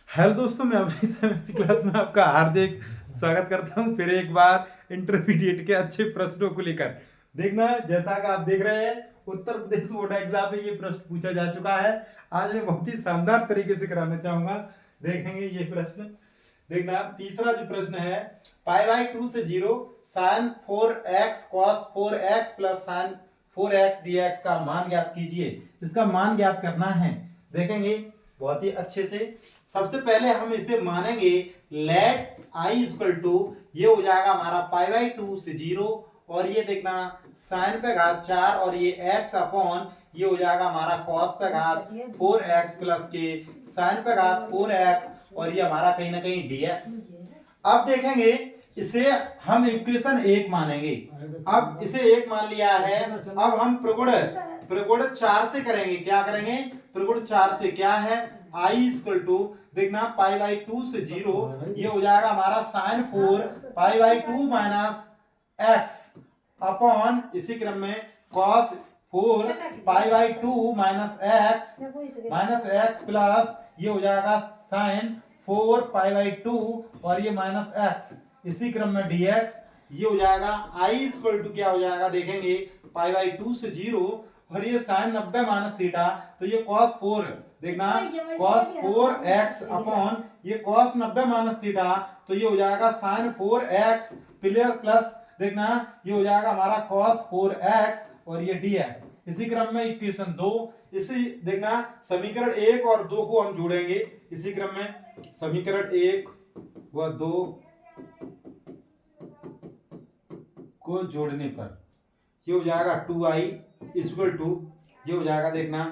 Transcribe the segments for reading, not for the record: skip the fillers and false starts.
Hello दोस्तों, मैं अभी क्लास में आपका हार्दिक स्वागत करता हूं फिर एक बार इंटरमीडिएट के अच्छे प्रश्नों को लेकर। देखना, जैसा कि आप देख रहे हैं, उत्तर प्रदेश बोर्ड एग्जाम में ये प्रश्न पूछा जा चुका है। आज मैं बहुत ही शानदार तरीके से कराना चाहूंगा। देखेंगे ये प्रश्न। देखना, तीसरा जो प्रश्न है, पाई बाई 2 से 0 sine 4x cos 4x plus sine 4x dx का मान ज्ञात कीजिए। इसका मान ज्ञात करना है। देखेंगे बहुत ही अच्छे से। सबसे पहले हम इसे मानेंगे लेट i इक्वल टू, ये हो जाएगा हमारा पाई बाई 2 से 0, और ये देखना साइन पे घात 4 और ये x अपॉन ये हो जाएगा हमारा cos पे घात 4x प्लस के साइन पे घात 4x और ये हमारा कहीं ना कहीं dx। अब देखेंगे इसे हम इक्वेशन 1 मानेंगे। अब इसे 1 मान लिया है। अब हम प्रगुण 4 से करेंगे। क्या करेंगे? प्रगुण 4 से क्या है? i इक्वल टू, देखना पाई बाई 2 से 0, ये हो जाएगा हमारा sine 4 pi by 2 minus x upon इसी क्रम में cos 4 pi by 2 minus x plus ये हो जाएगा साइन 4 पाई बाई 2 और ये माइनस x, इसी क्रम में dx। ये हो जाएगा i इक्वल टू, क्या हो जाएगा देखेंगे, पाई बाई 2 से 0 और ये साइन 90 माइनस थीटा, तो ये cos 4, देखना cos 4x अपॉन ये cos 90 माइनस थीटा, तो ये हो जाएगा साइन 4x प्लस देखना ये हो जाएगा हमारा cos 4x और ये dx। इसी क्रम में इक्वेशन 2, इसी देखना समीकरण 1 और 2 को हम जोड़ेंगे। इसी क्रम में समीकरण 1 व 2 को जोड़ने पर ये हो जाएगा 2i इक्वल टू, ये हो जाएगा देखना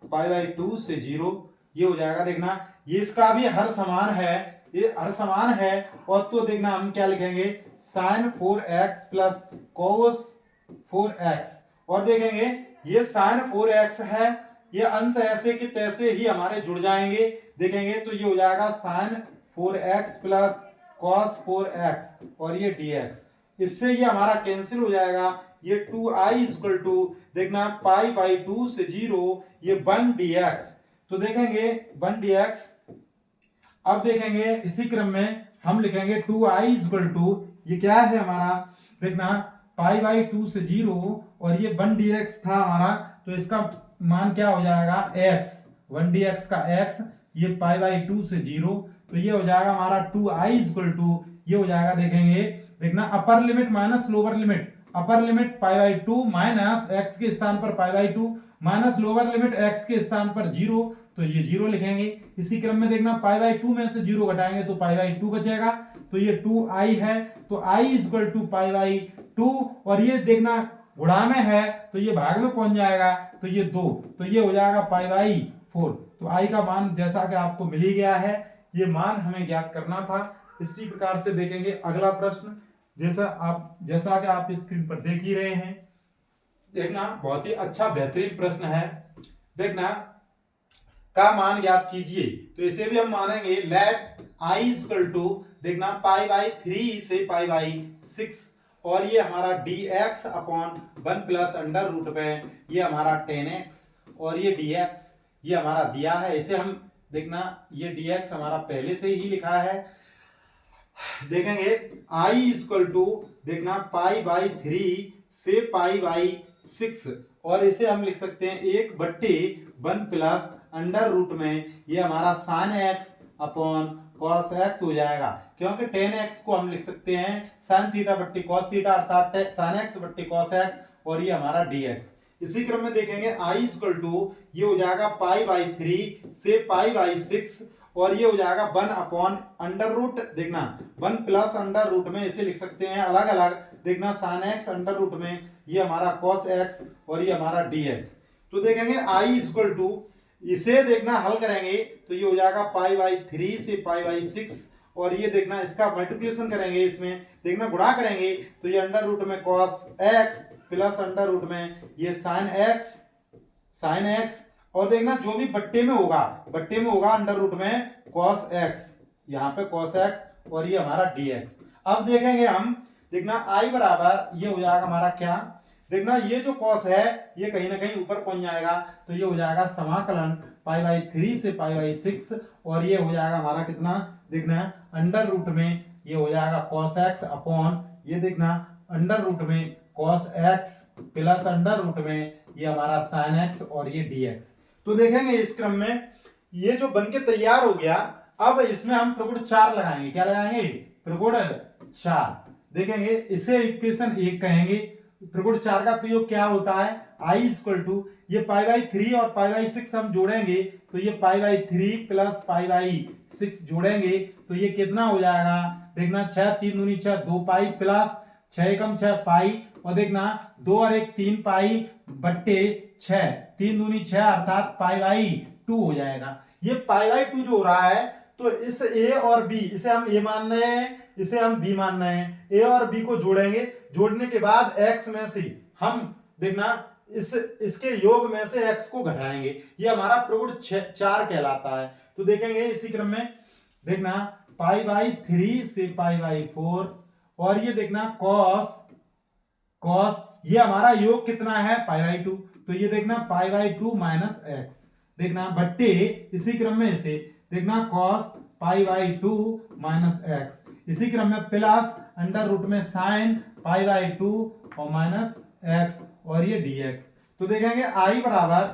पाई बाई 2 से 0, ये हो जाएगा देखना ये इसका भी हर समान है, ये हर समान है। और तो देखना हम क्या लिखेंगे, sign 4x plus cos 4x, और देखेंगे ये साइन 4x है, ये अंश ऐसे के तैसे ही हमारे जुड़ जाएंगे। देखेंगे तो ये हो जाएगा sign 4x plus cos 4x और ये dx। इससे ये हमारा कैंसिल हो जाएगा। ये 2i इक्वल टू, देखना पाई बाई 2 से 0, ये 1 dx। तो देखेंगे 1 dx। अब देखेंगे इसी क्रम में हम लिखेंगे 2i इक्वल टू, ये क्या है हमारा, देखना पाई बाई 2 से 0 और ये 1 dx था हमारा, तो इसका मान क्या हो जाएगा x, 1 dx का x, ये पाई बाई 2 से 0, तो ये हो जाएगा हमारा 2i इक्वल टू, ये हो जाएगा देखेंगे, देखना upper limit minus lower limit, upper limit pi by 2 minus x के स्थान पर पाई by 2 minus lower limit x के स्थान पर 0, तो ये 0 लिखेंगे। इसी क्रम में देखना पाई बाई 2 में से 0 घटाएंगे तो पाई बाई 2 बचेगा, तो ये 2i है, तो i equal to pi by 2, और ये देखना गुणा में है तो ये भाग में पहुंच जाएगा, तो ये 2, तो ये हो जाएगा पाई बाई 4। तो i का मान जैसा कि आपको मिल ही गया है, ये मान हमें ज्ञात करना था। इसी प्रकार से देखेंगे अगला प्रश्न, जैसा कि आप स्क्रीन पर देख ही रहे हैं। देखना बहुत ही अच्छा बेहतरीन प्रश्न है। देखना का मान ज्ञात कीजिए, तो इसे भी हम मानेंगे लेट i इक्वल टू, देखना पाई बाई 3 से पाई बाई 6 और ये हमारा dx upon 1 plus under root में ये हमारा 10x और ये dx ये हमारा दिया है। इसे हम देखना ये dx हमारा पहले से ही लिखा है। देखेंगे i इक्वल टू, देखना पाई बाई 3 से पाई बाई 6 और इसे हम लिख सकते हैं 1/1 प्लस अंडर रूट में ये हमारा sine x upon cos x हो जाएगा, क्योंकि 10x को हम लिख सकते हैं साइन थीटा बट्टी cos थीटा, अर्थात साइन x बट्टी cos x और ये हमारा dx। इसी क्रम में देखेंगे i इक्वल टू, ये हो जाएगा पाई बाई 3 से पाई बाई 6 और ये हो जाएगा 1 अपॉन अंडर रूट, देखना 1 प्लस अंडर रूट में इसे लिख सकते हैं अलग अलग, देखना साइन x अंडर रूट में ये हमारा cos x और ये हमारा dx। तो देखेंगे i इक्वल टू, इसे देखना हल करेंगे तो ये हो जाएगा पाई बाई 3 से पाई बाई 6 और ये देखना इसका मल्टीप्लिकेशन करेंगे, इसमें देखना गुणा करेंगे तो ये अंडर रूट में cos x plus under root में ये साइन x और देखना जो भी बट्टे में होगा अंडर रूट में cos x, यहाँ पे cos x और ये हमारा dx। अब देखेंगे हम, देखना i बराबर ये हो जाएगा हमारा क्या, देखना ये जो cos है ये कहीं ना कहीं ऊपर पहुंच जाएगा, तो ये हो जाएगा समाकलन पाई बाई 3 से पाई बाई 6 और ये हो जाएगा हमारा कितना देखना अंडर रूट में ये हो जाएगा cos x अपॉन ये देखना अंडर रूट में cos x plus under root में ये हमारा sin x और ये dx। तो देखेंगे इस क्रम में ये जो बनके तैयार हो गया। अब इसमें हम प्रगुण 4 लगाएंगे। क्या लगाएंगे? प्रगुण 4। देखेंगे इसे इक्वेशन 1 कहेंगे। प्रगुण 4 का प्रयोग क्या होता है? I इक्वल टू ये पाई बाई 3 और पाई बाई 6 हम जोड़ेंगे तो ये pi by 3 plus pi by 6 जोड़ेंगे तो ये कितना हो जाएगा? देखना 6 3 दूनी 6 2 पाई प्लस 6 एकम 6 पाई और देखना 2 और 1 3 पाई बट्टे 6 3 दूनी 6 अर्थात पाई बाई 2 हो जाएगा। ये पाई बाई 2 जो हो रहा है तो इस a और b इसे हम a मान रहे हैं इसे हम b मान रहे हैं। a और b को जोड़ेंगे जोड़ने के बाद x में से हम देखना इसके योग में से x को घटाएंगे। ये हमारा प्रगुण 4 कहलाता है। तो देखेंगे इसी क्रम में देखना पाई बाई 3 से पाई बाई 4 और ये देखना cos ये हमारा योग कितना है? पाई बाई 2। तो ये देखना पाई बाई 2 माइनस एक्स देखना बट्टे इसी क्रम में इसे देखना cos pi by 2 minus x इसी क्रम में प्लस अंडर रूट में sin पाई बाई 2 और माइनस एक्स और ये dx। तो देखेंगे i बराबर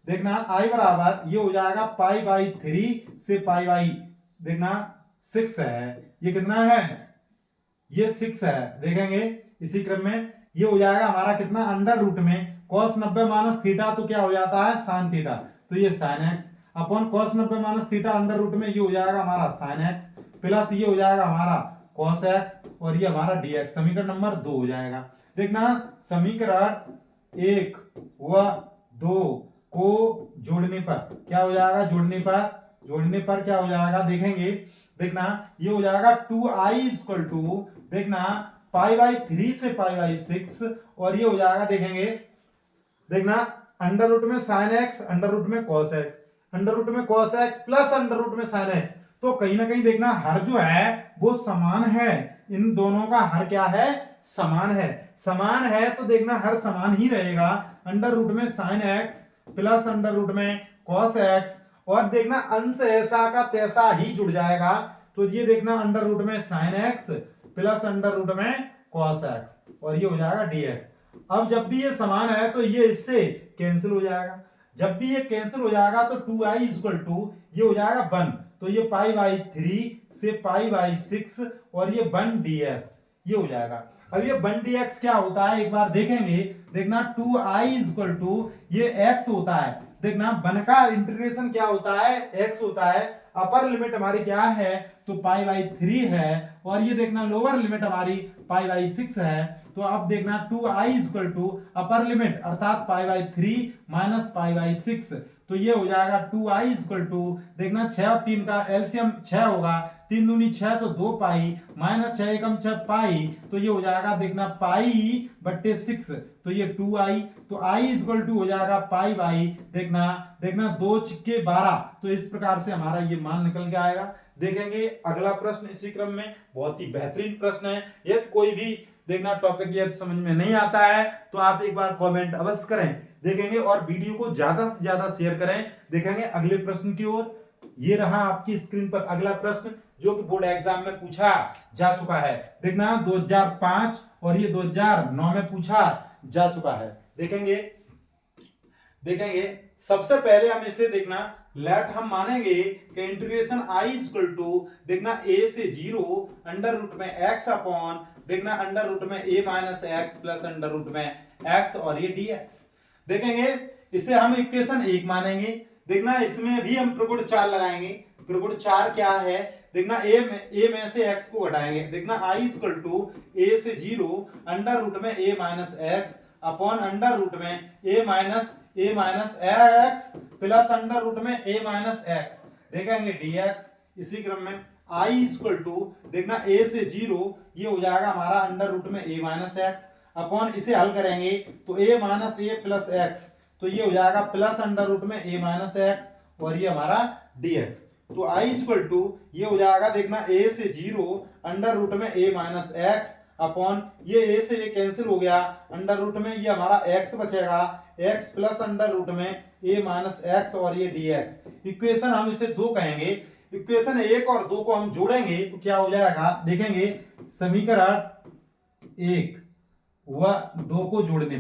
देखना i बराबर ये हो जाएगा पाई बाई 3 से पाई बाई देखना 6 है। ये कितना है? ये 6 है। देखेंगे इसी क्रम में ये हो जाएगा हमारा कितना अंडर रूट में cos 90 माइनस थीटा तो क्या हो जाता है? sin theta. तो ये sin x upon cos 90 minus theta under root में ये हो जाएगा हमारा sin x प्लस ये हो जाएगा हमारा cos x और ये हमारा dx। समीकरण नंबर 2 हो जाएगा। देखना समीकरण 1 व 2 को जोड़ने पर क्या हो जाएगा? जोड़ने पर क्या हो जाएगा? देखेंगे देखना ये हो जाएगा 2i इक्वल टू देखना पाई बाई 3 से पाई बाई 6 और ये हो जाएगा देखेंगे देखना अंडर रूट में sin x अंडर रूट में cos x अंडर रूट में cos x plus under root में sin x। तो कहीं ना कहीं देखना हर जो है वो समान है। इन दोनों का हर क्या है? समान है तो देखना हर समान ही रहेगा। अंडर रूट में sin x plus under root में cos x और देखना अंश ऐसा का तैसा ही जुड़ जाएगा। तो ये देखना अंडर रूट में sin x plus under root में cos x और ये हो जाएगा dx। अब जब भी ये समान है तो ये इससे कैंसिल हो जाएगा। जब भी ये कैंसिल हो जाएगा तो 2i इक्वल टू ये हो जाएगा 1 तो ये पाई बाई 3 से पाई बाई 6 और ये 1 dx ये हो जाएगा। अब ये 1 dx क्या होता है एक बार देखेंगे। देखना 2i इक्वल टू ये x होता है। देखना 1 का इंटीग्रेशन क्या होता है? x होता है। अपर लिमिट हमारी क्या है? तो पाई बाई 3 है और ये देखना लोअर लिमिट हमारी पाई बाई 6 है। तो अब देखना 2i equal to upper limit अर्थात pi by 3 minus pi by 6 तो ये हो जाएगा 2i इक्वल टू देखना 6 और 3 का एलसीएम 6 होगा 3 दूनी 6 तो 2 पाई माइनस 6 एकम 6 पाई तो ये हो जाएगा देखना पाई बट्टे 6 तो ये 2i तो i इक्वल टू हो जाएगा पाई बाई देखना 2 छिक्के 12 तो इस प्रकार से हमारा ये मान निकल के आएगा। देखेंगे अगला प्रश्न इसी क्रम में बहुत ही बेहतरीन प्रश्न है। यदि कोई भी देखना टॉपिक यदि समझ में नहीं आता है तो आप एक बार कमेंट अवश्य करें। देखेंगे और वीडियो को ज्यादा से ज्यादा शेयर करें। देखेंगे अगले प्रश्न की ओर। ये रहा आपकी स्क्रीन पर अगला प्रश्न जो कि बोर्ड एग्जाम में पूछा जा चुका है। देखना 2005 और ये 2009 में पूछा जा चुका है। देखेंगे सबसे पहले हम इसे देखना लेट हम मानेंगे कि इंटीग्रेशन i इक्वल टू देखना a से 0 अंडर रूट में x अपॉन देखना अंडर रूट में a minus x plus under root में x और ये dx। देखेंगे इसे हम इक्वेशन 1 मानेंगे। देखना इसमें भी हम प्रगुण 4 लगाएंगे। प्रगुण 4 क्या है? देखना a में से x को घटाएंगे। देखना i इक्वल टू a से 0 अंडर रूट में a minus x upon under root में a minus x plus under root में a माइनस एक्स देखेंगे dx। इसी क्रम में i इक्वल टू देखना a से 0 ये हो जाएगा हमारा अंडर रूट में a माइनस एक्स अपॉन इसे हल करेंगे तो a minus a plus x तो ये हो जाएगा प्लस अंडर रूट में a माइनस एक्स और ये हमारा dx। तो i इक्वल टू ये हो जाएगा देखना a से 0 अंडर रूट में a माइनस एक्स अपॉन ये a से ये कैंसिल हो गया अंडर रूट में ये हमारा x बचेगा x प्लस अंडर रूट में ए माइनस एक्स और ये dx। इक्वेशन हम इसे 2 कहेंगे। इक्वेशन 1 और 2 को हम जोड़ेंगे तो क्या हो जाएगा, देखेंगे समीकरण 1 व 2 को जोड़ने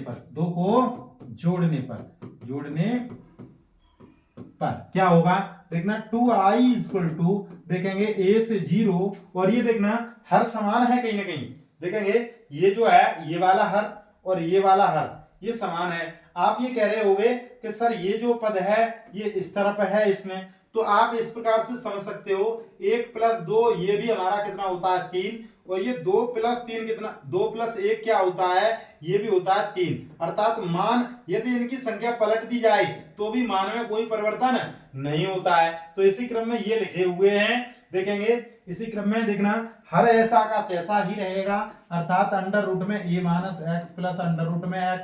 पर क्या होगा, देखना 2i इक्वल टू, देखेंगे a से 0 और ये देखना हर समान है कहीं ना कहीं, देखेंगे ये जो है ये वाला हर और ये वाला हर ये समान है। आप ये कह रहे होगे कि सर ये जो पद है ये इस तरफ है इसमें, तो आप इस प्रकार से समझ सकते हो 1 + 2 ये भी हमारा कितना होता है 3, और ये 2 + 3 कितना, 2 + 1 क्या होता है, ये भी होता है 3। अर्थात मान यदि इनकी संख्या पलट दी जाए तो भी मान में कोई परिवर्तन नहीं होता है। तो इसी क्रम में ये लिखे हुए हैं, देखेंगे इसी क्रम में देखना हर ऐसा का तैसा ही रहेगा, अर्थात अंडर रूट में a minus x plus under root में x,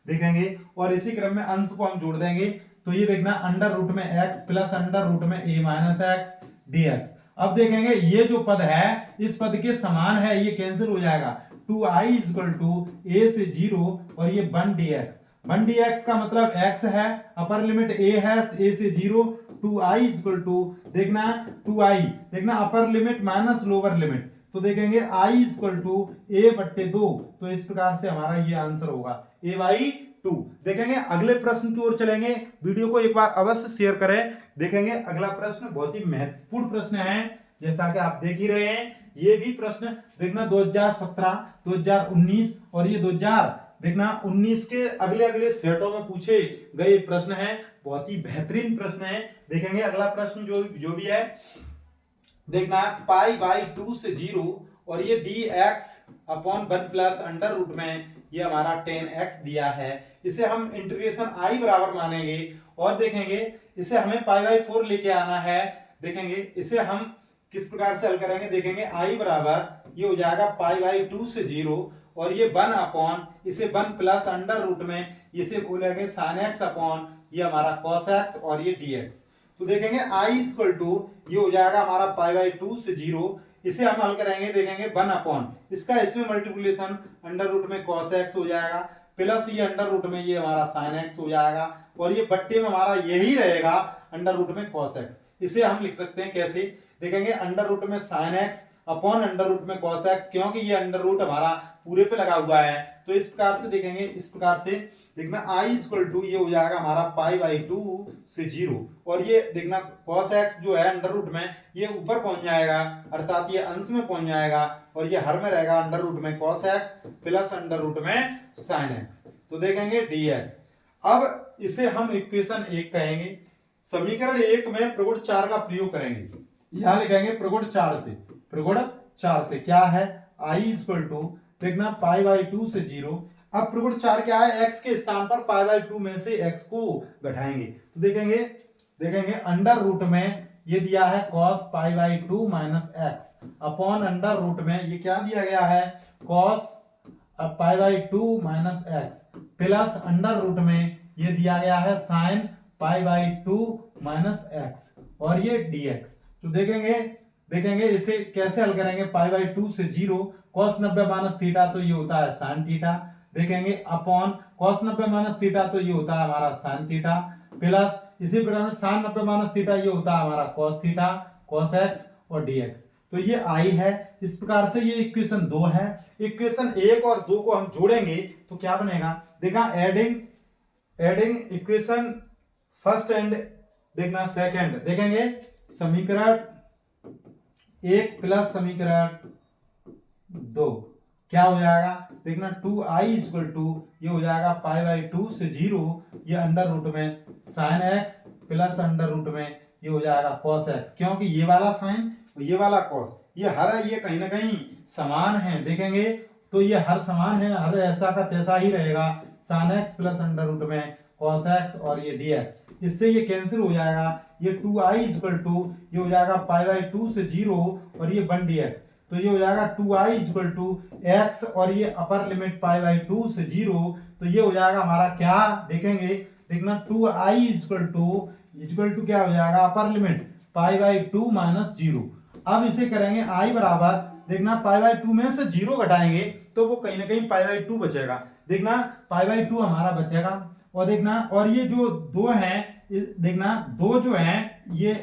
देखेंगे और इसी क्रम में अंश को हम जोड़ देंगे तो ये देखना अंडर रूट में x प्लस अंडर रूट में a माइनस एक्स dx। अब देखेंगे ये जो पद है इस पद के समान है, ये कैंसिल हो जाएगा, 2i इक्वल टू a से 0 और ये 1 dx। 1 dx का मतलब x है, अपर लिमिट a है a से 0, 2i इक्वल टू, देखना 2i, देखना upper limit minus lower limit, तो देखेंगे i इक्वल टू a/2, तो इस प्रकार से हमारा ये आंसर होगा a/2। देखेंगे अगले प्रश्न की ओर चलेंगे, वीडियो को एक बार अवश्य शेयर करें। देखेंगे अगला प्रश्न बहुत ही महत्वपूर्ण प्रश्न है, जैसा कि आप देख ही रहे हैं। ये भी प्रश्न देखना 2017, 2019 और ये 2019 के अगले अगले सेटों में पूछे गए प्रश्न है, बहुत ही बेहतरीन प्रश्न है। देखेंगे अगला प्रश्न जो भी है, देखना π/2 से 0 और ये dx/1 प्लस अंडर रूट में ये हमारा 10x दिया है, इसे हम इंटीग्रेशन i बराबर मानेंगे और देखेंगे इसे हमें π/4 लेके आना है। देखेंगे इसे हम किस प्रकार से हल करेंगे, देखेंगे i बराबर ये हो जाएगा π/2 से 0 और ये 1 इसे 1 प्लस अंडर रूट में इसे बोलेंगे sin x अपॉन ये हमारा cos x और ये dx। तो देखेंगे i इक्वल टू ये हो जाएगा हमारा π/2 से 0, इसे हम हल करेंगे, देखेंगे 1 इसका इसमें मल्टीप्लिकेशन अंडर रूट में cos x हो जाएगा प्लस ये अंडर रूट में ये हमारा sin x हो जाएगा और ये बट्टे में हमारा यही रहेगा अंडर रूट में cos x। इसे हम लिख सकते हैं कैसे, देखेंगे अंडर रूट में sin x upon under root में cos x, क्योंकि ये अंडर रूट हमारा पूरे पे लगा हुआ है, तो इस प्रकार से देखेंगे, इस प्रकार से देखना i इक्वल टू ये हो जाएगा हमारा π/2 से 0 और ये देखना cos x जो है अंडर रूट में ये ऊपर पहुंच जाएगा, अर्थात ये अंश में पहुंच जाएगा और ये हर में रहेगा अंडर रूट में cos x plus under root में sin x, तो देखेंगे dx। अब इसे हम इक्वेशन 1 कहेंगे। समीकरण 1 में प्रगुण 4 का प्रयोग करेंगे, यहां लिखेंगे प्रगुण 4 से क्या है, i इक्वल टू, देखना π/2 से 0। अब प्रगुण 4 क्या है, x के स्थान पर π/2 में से x को घटाएंगे, तो देखेंगे अंडर रूट में ये दिया है cos π/2 minus x upon under root में ये क्या दिया गया है cos π/2 minus x plus under root में ये दिया गया है sin π/2 माइनस x और ये dx। तो देखेंगे इसे कैसे हल करेंगे, π/2 से 0 cos 90 माइनस थीटा तो ये होता है sin थीटा, देखेंगे अपॉन cos 90 माइनस थीटा तो ये होता है हमारा sin थीटा प्लस इसी प्रकार में sin 90 माइनस थीटा ये होता है हमारा cos थीटा cos x और dx। तो ये i है, इस प्रकार से ये इक्वेशन 2 है। इक्वेशन 1 और 2 को हम जोड़ेंगे तो क्या बनेगा, देखा एडिंग इक्वेशन फर्स्ट एंड देखना सेकंड, देखेंगे समीकरण 1 प्लस समीकरण 2 क्या हो जाएगा, देखना 2i इक्वल टू ये हो जाएगा π/2 से 0 ये अंडर रूट में sin x plus under root में ये हो जाएगा cos x, क्योंकि ये वाला sin ये वाला cos ये हर ये कहीं ना कहीं समान है, देखेंगे तो ये हर समान है, हर ऐसा का तैसा ही रहेगा sin x plus under root में cos x और ये dx, इससे ये कैंसिल हो जाएगा, ये 2i इक्वल टू ये हो जाएगा π/2 से 0 और ये 1 dx, तो ये हो जाएगा 2i इक्वल टू x और ये अपर लिमिट π/2 से 0, तो ये हो जाएगा हमारा क्या, देखेंगे देखना 2i इक्वल टू क्या हो जाएगा अपर लिमिट π/2 माइनस 0। अब इसे करेंगे i बराबर, देखना π/2 में से 0 घटाएंगे तो वो कहीं ना कहीं π/2 बचेगा, देखना π/2 हमारा बचेगा और देखना, और ये जो दो हैं देखना, दो जो हैं ये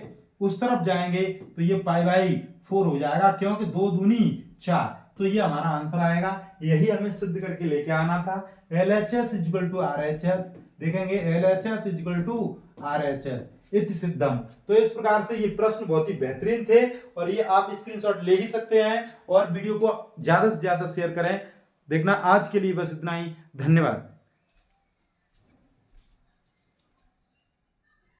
उस तरफ जाएंगे तो ये पाई बाई 4 हो जाएगा, क्योंकि 2 दूनी 4। तो ये हमारा आंसर आएगा, यही हमें सिद्ध करके लेके आना था। LHS इक्वल टू RHS, देखेंगे LHS इक्वल टू RHS इति सिद्धम। तो इस प्रकार से ये प्रश्न बहुत ही बेहतरीन थे और ये आप स्क्रीनशॉट ले ही सकते हैं और वीडियो को ज्यादा से ज्यादा शेयर करें। देखना आज के लिए बस इतना ही, धन्यवाद।